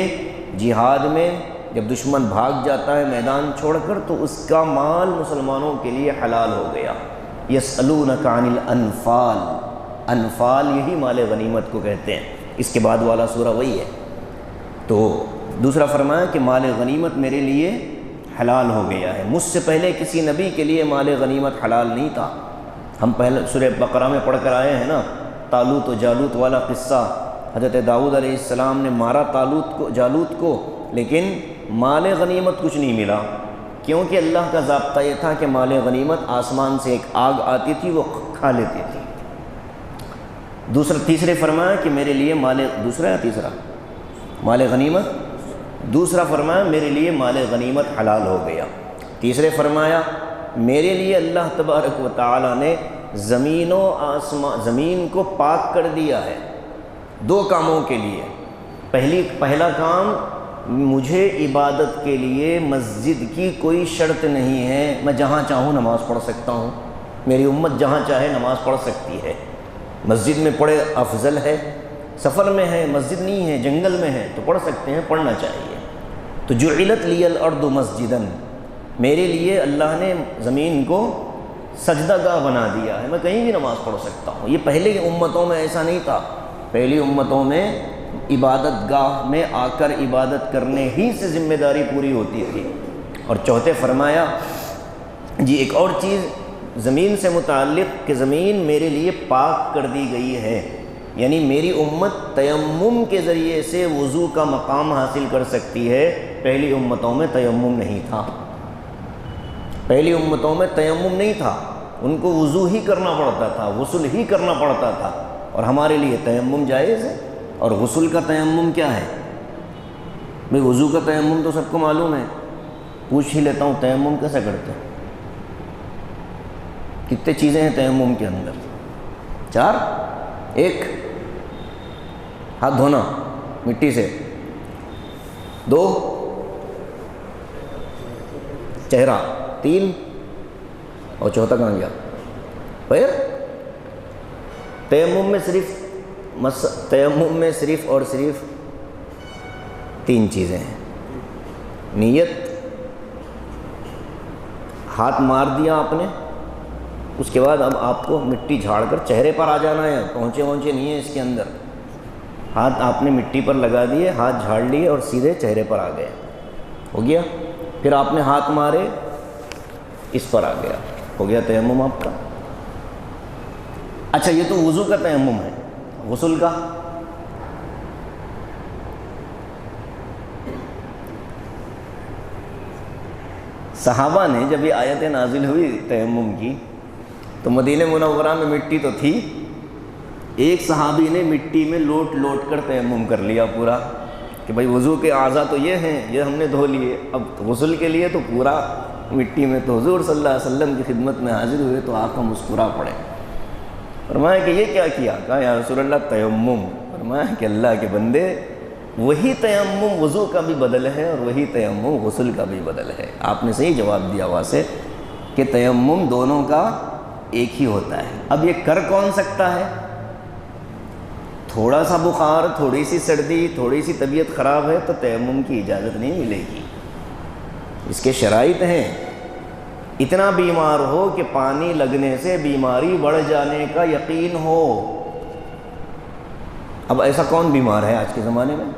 جہاد میں جب دشمن بھاگ جاتا ہے میدان چھوڑ کر تو اس کا مال مسلمانوں کے لیے حلال ہو گیا۔ یسألونک عن الانفال، انفال یہی مال غنیمت کو کہتے ہیں، اس کے بعد والا سورہ وہی ہے۔ تو دوسرا فرمایا کہ مال غنیمت میرے لیے حلال ہو گیا ہے، مجھ سے پہلے کسی نبی کے لیے مال غنیمت حلال نہیں تھا۔ ہم پہلے سورہ بقرہ میں پڑھ کر آئے ہیں نا، طالوت و جالوت والا قصہ، حضرت داؤد علیہ السلام نے مارا جالوت کو، لیکن مال غنیمت کچھ نہیں ملا، کیونکہ اللہ کا ضابطہ یہ تھا کہ مال غنیمت آسمان سے ایک آگ آتی تھی، وہ کھا لیتی تھی۔ تیسرے فرمایا کہ میرے لیے مال غنیمت، دوسرا فرمایا میرے لیے مال غنیمت حلال ہو گیا۔ تیسرے فرمایا میرے لیے اللہ تبارک و تعالی نے زمین کو پاک کر دیا ہے 2 کاموں کے لیے۔ پہلا کام، مجھے عبادت کے لیے مسجد کی کوئی شرط نہیں ہے، میں جہاں چاہوں نماز پڑھ سکتا ہوں، میری امت جہاں چاہے نماز پڑھ سکتی ہے، مسجد میں پڑھے افضل ہے، سفر میں ہے، مسجد نہیں ہے، جنگل میں ہے تو پڑھ سکتے ہیں، پڑھنا چاہیے۔ تو جعلت لی الارض مسجدا، میرے لیے اللہ نے زمین کو سجدہ گاہ بنا دیا ہے، میں کہیں بھی نماز پڑھ سکتا ہوں۔ یہ پہلے امتوں میں ایسا نہیں تھا، پہلی امتوں میں عبادت گاہ میں آ کر عبادت کرنے ہی سے ذمہ داری پوری ہوتی تھی۔ اور چوتھے فرمایا ایک اور چیز زمین سے متعلق کہ زمین میرے لیے پاک کر دی گئی ہے، یعنی میری امت تیمم کے ذریعے سے وضو کا مقام حاصل کر سکتی ہے۔ پہلی امتوں میں تیمم نہیں تھا، پہلی امتوں میں تیمم نہیں تھا، ان کو وضو ہی کرنا پڑتا تھا، غسل ہی کرنا پڑتا تھا، اور ہمارے لیے تیمم جائز ہے۔ اور غسل کا تیمم کیا ہے؟ بھئی وضو کا تیمم تو سب کو معلوم ہے، پوچھ ہی لیتا ہوں تیمم کیسے کرتے ہیں؟ کتنے چیزیں ہیں تیمم کے اندر؟ 4۔ 1 ہاتھ دھونا مٹی سے، 2 چہرہ، 3 اور چوتھا کہاں گیا؟ پیر۔ تیمم میں صرف اور صرف 3 چیزیں ہیں، نیت، ہاتھ مار دیا آپ نے، اس کے بعد اب آپ کو مٹی جھاڑ کر چہرے پر آ جانا ہے، پہنچے نہیں ہے اس کے اندر، ہاتھ آپ نے مٹی پر لگا دیے، ہاتھ جھاڑ لیے اور سیدھے چہرے پر آ گئے، ہو گیا۔ پھر آپ نے ہاتھ مارے، اس پر آ گیا، ہو گیا تیمم آپ کا۔ اچھا، یہ تو وضو کا تیمم ہے، غسل کا؟ صحابہ نے جب یہ آیت نازل ہوئی تیمم کی تو مدینہ منورہ میں مٹی تو تھی، ایک صحابی نے مٹی میں لوٹ کر تیمم کر لیا پورا، کہ بھائی وضو کے اعضاء تو یہ ہیں، یہ ہم نے دھو لیے، اب غسل کے لیے تو پورا مٹی میں۔ تو حضور صلی اللہ علیہ وسلم کی خدمت میں حاضر ہوئے تو آقا مسکرا پڑے، فرمایا کہ یہ کیا کیا؟ کہا یا رسول اللہ تیمم۔ فرمایا کہ اللہ کے بندے، وہی تیمم وضو کا بھی بدل ہے اور وہی تیمم غسل کا بھی بدل ہے۔ آپ نے صحیح جواب دیا واسے کہ تیمم دونوں کا ایک ہی ہوتا ہے۔ اب یہ کر کون سکتا ہے؟ تھوڑا سا بخار، تھوڑی سی سردی، تھوڑی سی طبیعت خراب ہے تو تیمم کی اجازت نہیں ملے گی، اس کے شرائط ہیں۔ اتنا بیمار ہو کہ پانی لگنے سے بیماری بڑھ جانے کا یقین ہو۔ اب ایسا کون بیمار ہے آج کے زمانے میں؟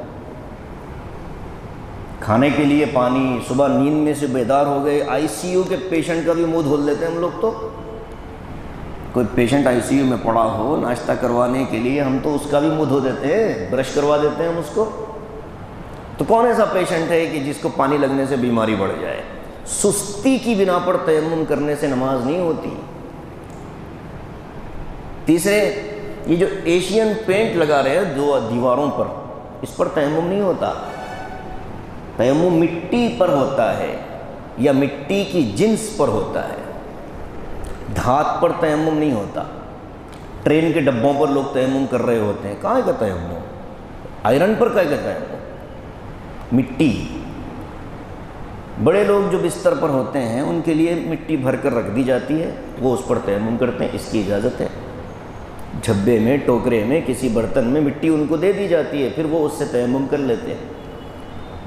کھانے کے لیے پانی، صبح نیند میں سے بیدار ہو گئے، آئی سی یو کے پیشنٹ کا بھی منہ دھول لیتے ہیں ہم لوگ۔ تو کوئی پیشنٹ آئی سی یو میں پڑا ہو، ناشتہ کروانے کے لیے ہم تو اس کا بھی منہ دھو دیتے ہیں، برش کروا دیتے ہیں ہم اس کو۔ تو کون ایسا پیشنٹ ہے کہ جس کو پانی لگنے سے بیماری بڑھ جائے؟ سستی کی بنا پر تیمم کرنے سے نماز نہیں ہوتی۔ تیسرے، یہ جو ایشین پینٹ لگا رہے ہیں دیواروں پر، اس پر تیمم نہیں ہوتا، تیمم مٹی پر ہوتا ہے یا مٹی کی جنس پر ہوتا ہے، دھات پر تیمم نہیں ہوتا۔ ٹرین کے ڈبوں پر لوگ تیمم کر رہے ہوتے ہیں، کہاں کا تیمم؟ آئرن پر کہاں کا تیمم؟ مٹی۔ بڑے لوگ جو بستر پر ہوتے ہیں ان کے لیے مٹی بھر کر رکھ دی جاتی ہے، وہ اس پر تیمم کرتے ہیں، اس کی اجازت ہے۔ جھبے میں، ٹوکرے میں، کسی برتن میں مٹی ان کو دے دی جاتی ہے، پھر وہ اس سے تیمم کر لیتے ہیں۔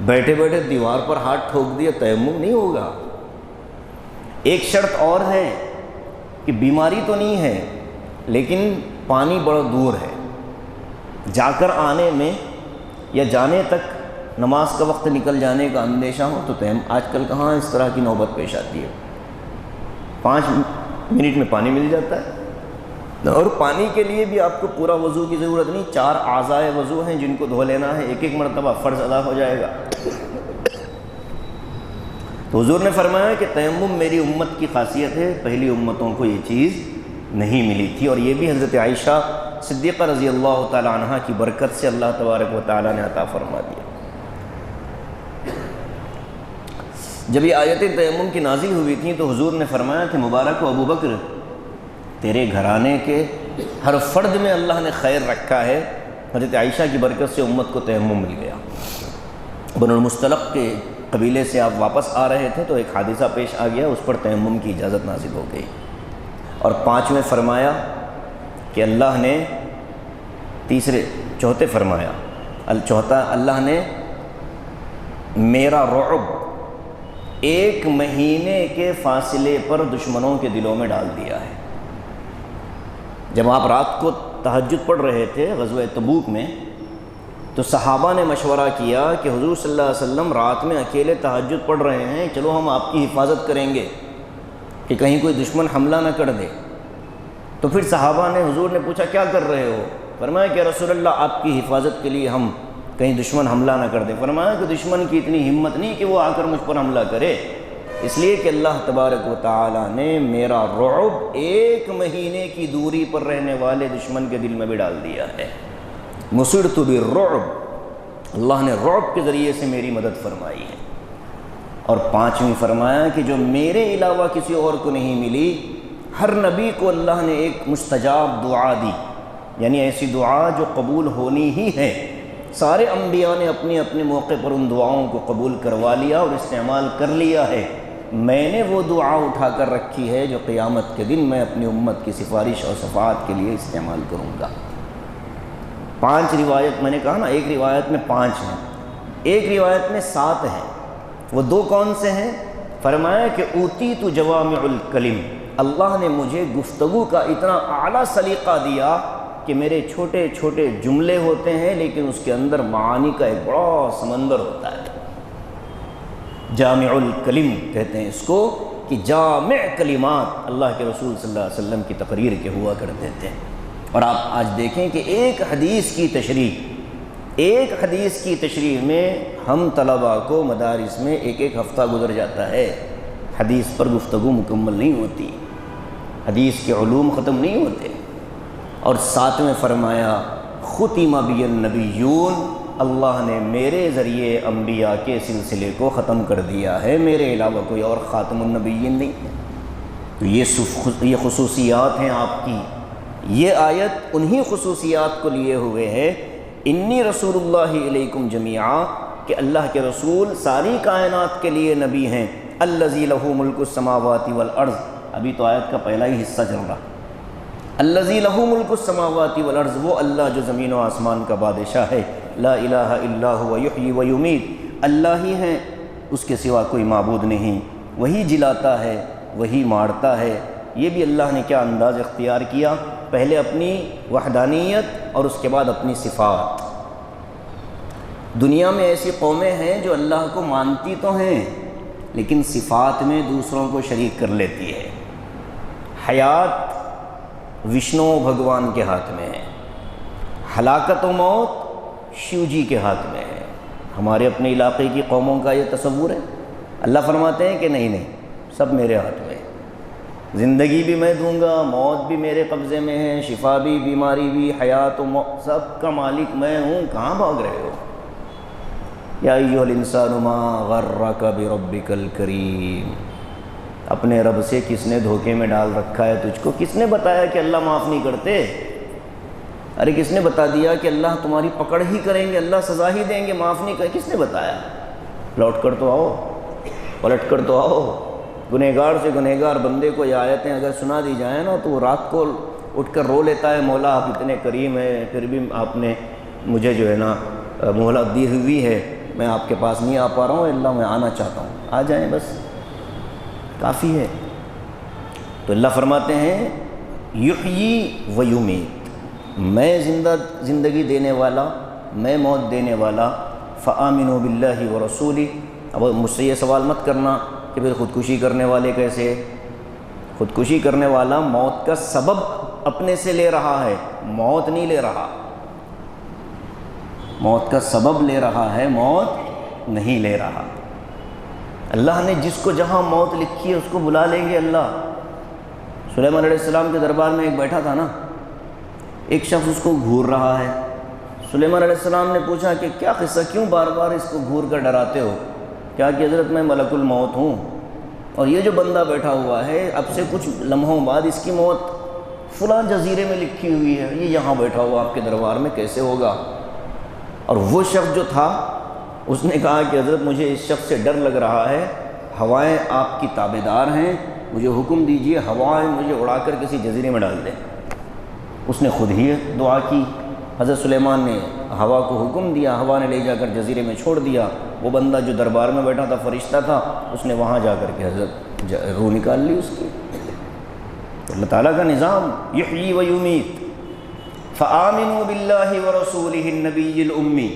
بیٹھے بیٹھے دیوار پر ہاتھ ٹھوک دیا، تیمم نہیں ہوگا۔ ایک شرط اور ہے کہ بیماری تو نہیں ہے لیکن پانی بڑا دور ہے، جا کر آنے میں یا جانے تک نماز کا وقت نکل جانے کا اندیشہ ہو تو آج کل کہاں اس طرح کی نوبت پیش آتی ہے، 5 منٹ میں پانی مل جاتا ہے، اور پانی کے لیے بھی آپ کو پورا وضو کی ضرورت نہیں، 4 اعضائے وضو ہیں جن کو دھو لینا ہے، ایک مرتبہ فرض ادا ہو جائے گا۔ تو حضور نے فرمایا کہ تیمم میری امت کی خاصیت ہے، پہلی امتوں کو یہ چیز نہیں ملی تھی، اور یہ بھی حضرت عائشہ صدیقہ رضی اللہ تعالی عنہ کی برکت سے اللہ تبارک و تعالی نے عطا فرما دیا۔ جب یہ آیتیں تیمم کی نازل ہوئی تھیں تو حضور نے فرمایا کہ مبارک و ابو بکر، تیرے گھرانے کے ہر فرد میں اللہ نے خیر رکھا ہے۔ حضرت عائشہ کی برکت سے امت کو تیمم مل گیا۔ بنو المصطلق کے قبیلے سے آپ واپس آ رہے تھے تو ایک حادثہ پیش آ گیا، اس پر تیمم کی اجازت نازل ہو گئی۔ اور 5ویں فرمایا کہ اللہ نے چوتھے فرمایا اللہ نے میرا رعب 1 مہینے کے فاصلے پر دشمنوں کے دلوں میں ڈال دیا ہے۔ جب آپ رات کو تہجد پڑھ رہے تھے غزوہ تبوک میں تو صحابہ نے مشورہ کیا کہ حضور صلی اللہ علیہ وسلم رات میں اکیلے تہجد پڑھ رہے ہیں، چلو ہم آپ کی حفاظت کریں گے کہ کہیں کوئی دشمن حملہ نہ کر دے۔ تو پھر صحابہ نے حضور نے پوچھا کیا کر رہے ہو؟ فرمایا کہ رسول اللہ آپ کی حفاظت کے لیے ہم کہیں دشمن حملہ نہ کر دے۔ فرمایا کہ دشمن کی اتنی ہمت نہیں کہ وہ آ کر مجھ پر حملہ کرے، اس لیے کہ اللہ تبارک و تعالی نے میرا رعب 1 مہینے کی دوری پر رہنے والے دشمن کے دل میں بھی ڈال دیا ہے۔ مصرت بالرعب، اللہ نے رعب کے ذریعے سے میری مدد فرمائی ہے۔ اور 5ویں فرمایا کہ جو میرے علاوہ کسی اور کو نہیں ملی، ہر نبی کو اللہ نے ایک مستجاب دعا دی، یعنی ایسی دعا جو قبول ہونی ہی ہے۔ سارے انبیاء نے اپنے اپنے موقع پر ان دعاؤں کو قبول کروا لیا اور استعمال کر لیا ہے، میں نے وہ دعا اٹھا کر رکھی ہے جو قیامت کے دن میں اپنی امت کی سفارش اور شفاعت کے لیے استعمال کروں گا۔ 5 روایت میں نے کہا نا، ایک روایت میں 5 ہیں، ایک روایت میں 7 ہیں۔ وہ 2 کون سے ہیں؟ فرمایا کہ اوتیت جوامع الکلم، اللہ نے مجھے گفتگو کا اتنا اعلیٰ سلیقہ دیا کہ میرے چھوٹے چھوٹے جملے ہوتے ہیں لیکن اس کے اندر معانی کا ایک بڑا سمندر ہوتا ہے۔ جامع الکلم کہتے ہیں اس کو، کہ جامع کلمات اللہ کے رسول صلی اللہ علیہ وسلم کی تقریر کے ہوا کرتے تھے۔ اور آپ آج دیکھیں کہ ایک حدیث کی تشریح میں ہم طلباء کو مدارس میں ایک ہفتہ گزر جاتا ہے، حدیث پر گفتگو مکمل نہیں ہوتی، حدیث کے علوم ختم نہیں ہوتے۔ اور 7ویں فرمایا ختم بی النبیون، اللہ نے میرے ذریعے انبیاء کے سلسلے کو ختم کر دیا ہے، میرے علاوہ کوئی اور خاتم النبیین نہیں۔ تو یہ خصوصیات ہیں آپ کی۔ یہ آیت انہی خصوصیات کو لیے ہوئے ہے، انی رسول اللہ علیکم جمیعا، کہ اللہ کے رسول ساری کائنات کے لیے نبی ہیں۔ الذی لہ ملک السماوات والارض، ابھی تو آیت کا پہلا ہی حصہ چل رہا۔ الذی لہ ملک السماوات والارض، وہ اللہ جو زمین و آسمان کا بادشاہ ہے۔ لا الہ الا هو یحیی و یمیت، اللہ ہی ہیں، اس کے سوا کوئی معبود نہیں، وہی جلاتا ہے وہی مارتا ہے۔ یہ بھی اللہ نے کیا انداز اختیار کیا، پہلے اپنی وحدانیت اور اس کے بعد اپنی صفات۔ دنیا میں ایسی قومیں ہیں جو اللہ کو مانتی تو ہیں لیکن صفات میں دوسروں کو شریک کر لیتی ہے۔ حیات وشنو بھگوان کے ہاتھ میں ہے، ہلاکت و موت شیو جی کے ہاتھ میں ہے۔ ہمارے اپنے علاقے کی قوموں کا یہ تصور ہے۔ اللہ فرماتے ہیں کہ نہیں، سب میرے ہاتھ میں ہے، زندگی بھی میں دوں گا، موت بھی میرے قبضے میں ہے، شفا بھی، بیماری بھی، حیات و موت، سب کا مالک میں ہوں، کہاں بھاگ رہے ہو؟ یا ایھا الانسان ما غرک بربک الکریم، اپنے رب سے کس نے دھوکے میں ڈال رکھا ہے تجھ کو؟ کس نے بتایا کہ اللہ معاف نہیں کرتے؟ ارے کس نے بتا دیا کہ اللہ تمہاری پکڑ ہی کریں گے، اللہ سزا ہی دیں گے، معاف نہیں کریں؟ کس نے بتایا؟ لوٹ کر تو آؤ، پلٹ کر تو آؤ۔ گنہگار سے گنہگار بندے کو یہ آیتیں اگر سنا دی جائیں نا تو وہ رات کو اٹھ کر رو لیتا ہے، مولا آپ اتنے کریم ہیں، پھر بھی آپ نے مجھے جو ہے نا مہلت دی ہوئی ہے، میں آپ کے پاس نہیں آ پا رہا ہوں، اللہ میں آنا چاہتا ہوں، آ جائیں بس، کافی ہے۔ تو اللہ فرماتے ہیں یحیی و یمیت، میں زندگی دینے والا، میں موت دینے والا، فآمنوا باللہ ورسولہ۔ اب مجھ سے یہ سوال مت کرنا کہ پھر خودکشی کرنے والے کیسے؟ خودکشی کرنے والا موت کا سبب اپنے سے لے رہا ہے، موت نہیں لے رہا، موت کا سبب لے رہا ہے، موت نہیں لے رہا۔ اللہ نے جس کو جہاں موت لکھی ہے اس کو بلا لیں گے اللہ۔ سلیمان علیہ السلام کے دربار میں ایک بیٹھا تھا نا، ایک شخص اس کو گھور رہا ہے۔ سلیمان علیہ السلام نے پوچھا کہ کیا قصہ، کیوں بار بار اس کو گھور کر ڈراتے ہو؟ کیا کہ حضرت میں ملک الموت ہوں، اور یہ جو بندہ بیٹھا ہوا ہے اب سے کچھ لمحوں بعد اس کی موت فلاں جزیرے میں لکھی ہوئی ہے، یہ یہاں بیٹھا ہوا آپ کے دربار میں کیسے ہوگا؟ اور وہ شخص جو تھا اس نے کہا کہ حضرت مجھے اس شخص سے ڈر لگ رہا ہے، ہوائیں آپ کی تابعدار ہیں، مجھے حکم دیجئے ہوائیں مجھے اڑا کر کسی جزیرے میں ڈال دیں۔ اس نے خود ہی دعا کی، حضرت سلیمان نے ہوا کو حکم دیا، ہوا نے لے جا کر جزیرے میں چھوڑ دیا۔ وہ بندہ جو دربار میں بیٹھا تھا فرشتہ تھا، اس نے وہاں جا کر کے حضرت روح نکال لی اس کی۔ اللہ تعالیٰ کا نظام یحیی و یمیت۔ فآمنوا باللہ ورسولہ النبی الامی،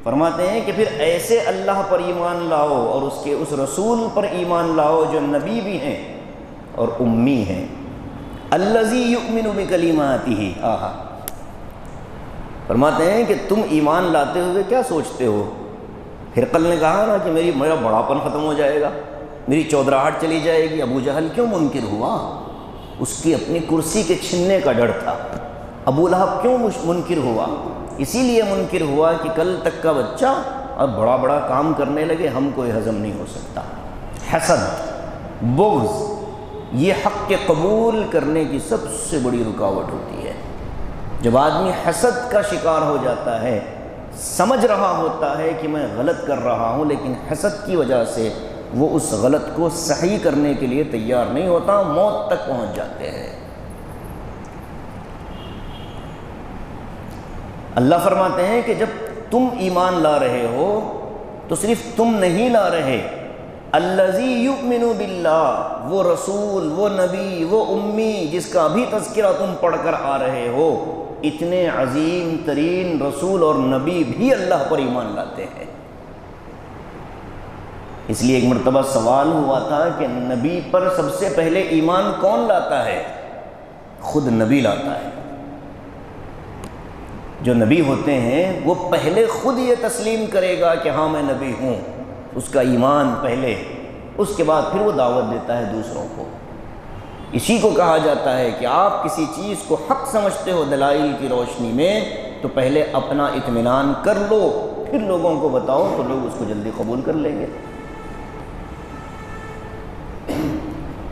فرماتے ہیں کہ پھر ایسے اللہ پر ایمان لاؤ اور اس کے اس رسول پر ایمان لاؤ جو نبی بھی ہیں اور امی ہیں۔ الذی یؤمن بکلماتہ، آہا، فرماتے ہیں کہ تم ایمان لاتے ہوئے کیا سوچتے ہو؟ ہرقل نے کہا نا کہ میرا بڑاپن ختم ہو جائے گا، میری چودراہٹ چلی جائے گی۔ ابو جہل کیوں منکر ہوا؟ اس کی اپنی کرسی کے چھننے کا ڈر تھا۔ ابو لہب کیوں منکر ہوا؟ اسی لیے منکر ہوا کہ کل تک کا بچہ اب بڑا بڑا کام کرنے لگے، ہم کوئی ہضم نہیں ہو سکتا۔ حسد، بغض، یہ حق کے قبول کرنے کی سب سے بڑی رکاوٹ ہوتی ہے۔ جب آدمی حسد کا شکار ہو جاتا ہے، سمجھ رہا ہوتا ہے کہ میں غلط کر رہا ہوں، لیکن حسد کی وجہ سے وہ اس غلط کو صحیح کرنے کے لیے تیار نہیں ہوتا، موت تک پہنچ جاتے ہیں۔ اللہ فرماتے ہیں کہ جب تم ایمان لا رہے ہو تو صرف تم نہیں لا رہے، الذی یؤمن باللہ، وہ رسول، وہ نبی، وہ امی جس کا بھی تذکرہ تم پڑھ کر آ رہے ہو، اتنے عظیم ترین رسول اور نبی بھی اللہ پر ایمان لاتے ہیں۔ اس لیے ایک مرتبہ سوال ہوا تھا کہ نبی پر سب سے پہلے ایمان کون لاتا ہے؟ خود نبی لاتا ہے۔ جو نبی ہوتے ہیں وہ پہلے خود یہ تسلیم کرے گا کہ ہاں میں نبی ہوں، اس کا ایمان پہلے، اس کے بعد پھر وہ دعوت دیتا ہے دوسروں کو۔ اسی کو کہا جاتا ہے کہ آپ کسی چیز کو حق سمجھتے ہو دلائل کی روشنی میں تو پہلے اپنا اطمینان کر لو، پھر لوگوں کو بتاؤ تو لوگ اس کو جلدی قبول کر لیں گے۔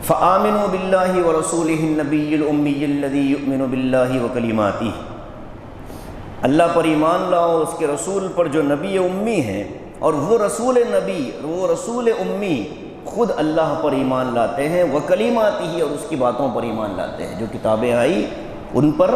فآمنوا باللہ ورسولہ النبی الامی الذی یؤمن باللہ وکلماتہ، اللہ پر ایمان لاؤ، اس کے رسول پر جو نبی امی ہیں، اور وہ رسول نبی، وہ رسول امی خود اللہ پر ایمان لاتے ہیں، وکلماتہ، اور اس کی باتوں پر ایمان لاتے ہیں، جو کتابیں آئی ان پر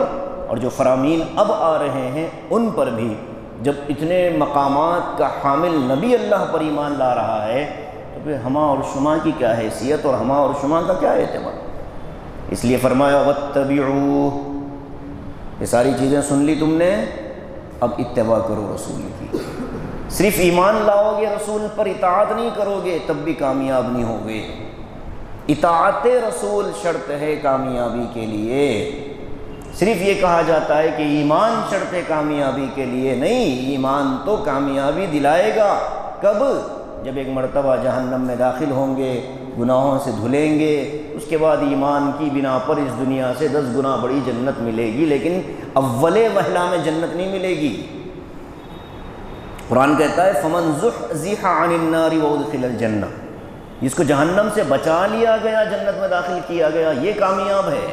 اور جو فرامین اب آ رہے ہیں ان پر بھی۔ جب اتنے مقامات کا حامل نبی اللہ پر ایمان لا رہا ہے تو پھر ہما اور شما کی کیا حیثیت اور ہما اور شما کا کیا اعتبار؟ اس لیے فرمایا واتبعوہ، یہ ساری چیزیں سن لی تم نے، اب اتباع کرو رسول کی۔ صرف ایمان لاؤ گے رسول پر، اطاعت نہیں کرو گے تب بھی کامیاب نہیں ہوگے۔ اطاعت رسول شرط ہے کامیابی کے لیے۔ صرف یہ کہا جاتا ہے کہ ایمان شرط ہے کامیابی کے لیے، نہیں، ایمان تو کامیابی دلائے گا۔ کب؟ جب ایک مرتبہ جہنم میں داخل ہوں گے، گناہوں سے دھلیں گے، اس کے بعد ایمان کی بنا پر اس دنیا سے 10 گنا بڑی جنت ملے گی، لیکن اول وہلہ میں جنت نہیں ملے گی۔ قرآن کہتا ہے فمن زحزح عن النار وادخل الجنہ، جس کو جہنم سے بچا لیا گیا، جنت میں داخل کیا گیا، یہ کامیاب ہے،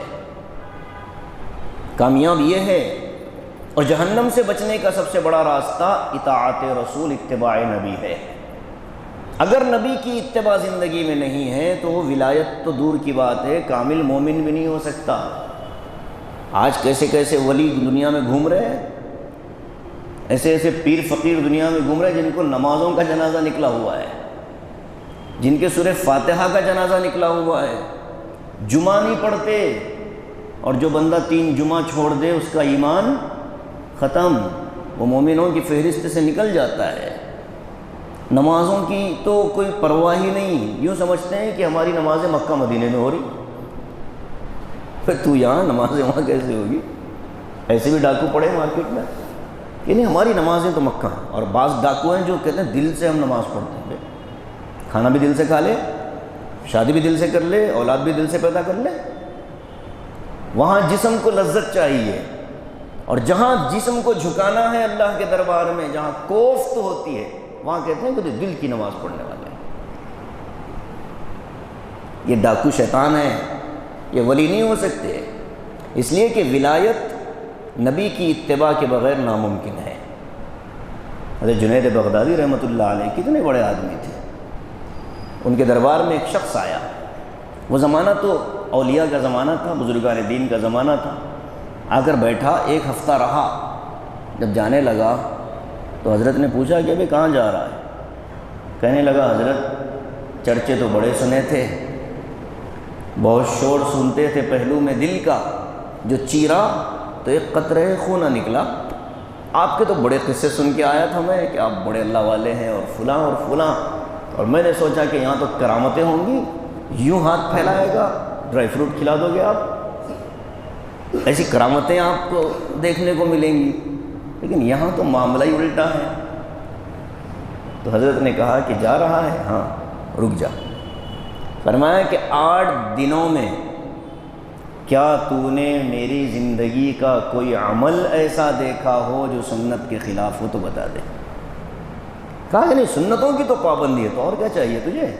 کامیاب یہ ہے۔ اور جہنم سے بچنے کا سب سے بڑا راستہ اطاعت رسول، اتباع نبی ہے۔ اگر نبی کی اتباع زندگی میں نہیں ہے تو وہ ولایت تو دور کی بات ہے، کامل مومن بھی نہیں ہو سکتا۔ آج کیسے کیسے ولی دنیا میں گھوم رہے ہیں، ایسے ایسے پیر فقیر دنیا میں گھوم رہے ہیں جن کو نمازوں کا جنازہ نکلا ہوا ہے، جن کے سورہ فاتحہ کا جنازہ نکلا ہوا ہے، جمعہ نہیں پڑھتے، اور جو بندہ 3 جمعہ چھوڑ دے اس کا ایمان ختم، وہ مومنوں کی فہرست سے نکل جاتا ہے۔ نمازوں کی تو کوئی پرواہ ہی نہیں، یوں سمجھتے ہیں کہ ہماری نمازیں مکہ مدینے میں ہو رہی، پھر تو یہاں نمازیں وہاں کیسے ہوگی؟ ایسے بھی ڈاکو پڑے مارکیٹ میں، یعنی ہماری نمازیں تو مکہ ہیں۔ اور بعض ڈاکو ہیں جو کہتے ہیں دل سے ہم نماز پڑھتے ہیں، کھانا بھی دل سے کھا لے، شادی بھی دل سے کر لے، اولاد بھی دل سے پیدا کر لے۔ وہاں جسم کو لذت چاہیے، اور جہاں جسم کو جھکانا ہے اللہ کے دربار میں، جہاں کوفت ہوتی ہے، وہاں کہتے ہیں کہ تو دل کی نماز پڑھنے والے ہیں۔ یہ ڈاکو شیطان ہے، یہ ولی نہیں ہو سکتے، اس لیے کہ ولایت نبی کی اتباع کے بغیر ناممکن ہے۔ حضرت جنید بغدادی رحمۃ اللہ علیہ کتنے بڑے آدمی تھے، ان کے دربار میں ایک شخص آیا، وہ زمانہ تو اولیاء کا زمانہ تھا، بزرگان دین کا زمانہ تھا۔ آ کر بیٹھا، ایک ہفتہ رہا، جب جانے لگا تو حضرت نے پوچھا کہ ابھی کہاں جا رہا ہے؟ کہنے لگا حضرت چرچے تو بڑے سنے تھے، بہت شور سنتے تھے پہلو میں دل کا، جو چیرا تو ایک قطرہ خون نہ نکلا۔ آپ کے تو بڑے قصے سن کے آیا تھا میں کہ آپ بڑے اللہ والے ہیں اور فلاں اور فلاں، اور میں نے سوچا کہ یہاں تو کرامتیں ہوں گی، یوں ہاتھ پھیلائے گا ڈرائی فروٹ کھلا دو گے آپ، ایسی کرامتیں آپ کو دیکھنے کو ملیں گی، لیکن یہاں تو معاملہ ہی الٹا ہے۔ تو حضرت نے کہا کہ جا رہا ہے؟ ہاں، رک جا۔ فرمایا کہ 8 دنوں میں کیا تو نے میری زندگی کا کوئی عمل ایسا دیکھا ہو جو سنت کے خلاف ہو تو بتا دے۔ کہا کہ نہیں، سنتوں کی تو پابندی ہے، تو اور کیا چاہیے تجھے؟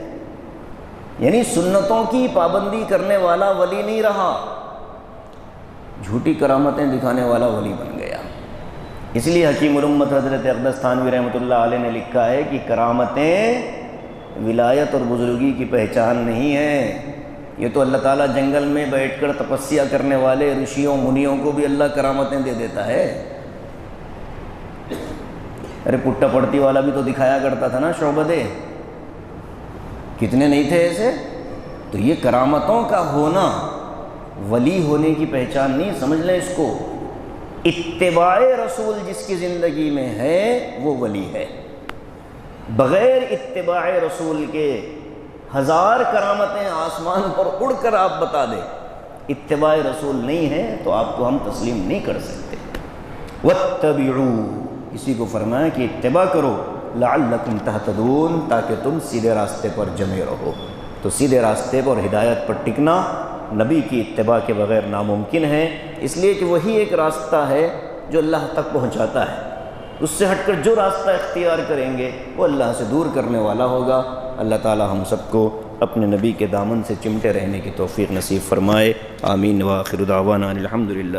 یعنی سنتوں کی پابندی کرنے والا ولی نہیں رہا، جھوٹی کرامتیں دکھانے والا ولی بن گیا۔ اس لیے حکیم الامت حضرت اقدس تھانوی رحمۃ اللہ علیہ نے لکھا ہے کہ کرامتیں ولایت اور بزرگی کی پہچان نہیں ہے، یہ تو اللہ تعالیٰ جنگل میں بیٹھ کر تپسیا کرنے والے رشیوں منیوں کو بھی اللہ کرامتیں دے دیتا ہے۔ ارے پٹا پڑتی والا بھی تو دکھایا کرتا تھا نا شعبدے، کتنے نہیں تھے ایسے؟ تو یہ کرامتوں کا ہونا ولی ہونے کی پہچان نہیں، سمجھ لیں اس کو۔ اتباع رسول جس کی زندگی میں ہے وہ ولی ہے، بغیر اتباع رسول کے 1000 کرامتیں آسمان پر اڑ کر آپ بتا دیں، اتباع رسول نہیں ہے تو آپ کو ہم تسلیم نہیں کر سکتے۔ واتبعوا، اسی کو فرمایا کہ اتباع کرو، لعلکم تہتدون، تاکہ تم سیدھے راستے پر جمے رہو۔ تو سیدھے راستے پر ہدایت پر ٹکنا نبی کی اتباع کے بغیر ناممکن ہے، اس لیے کہ وہی ایک راستہ ہے جو اللہ تک پہنچاتا ہے، اس سے ہٹ کر جو راستہ اختیار کریں گے وہ اللہ سے دور کرنے والا ہوگا۔ اللہ تعالی ہم سب کو اپنے نبی کے دامن سے چمٹے رہنے کی توفیق نصیب فرمائے، آمین۔ وآخر دعوانا الحمدللہ۔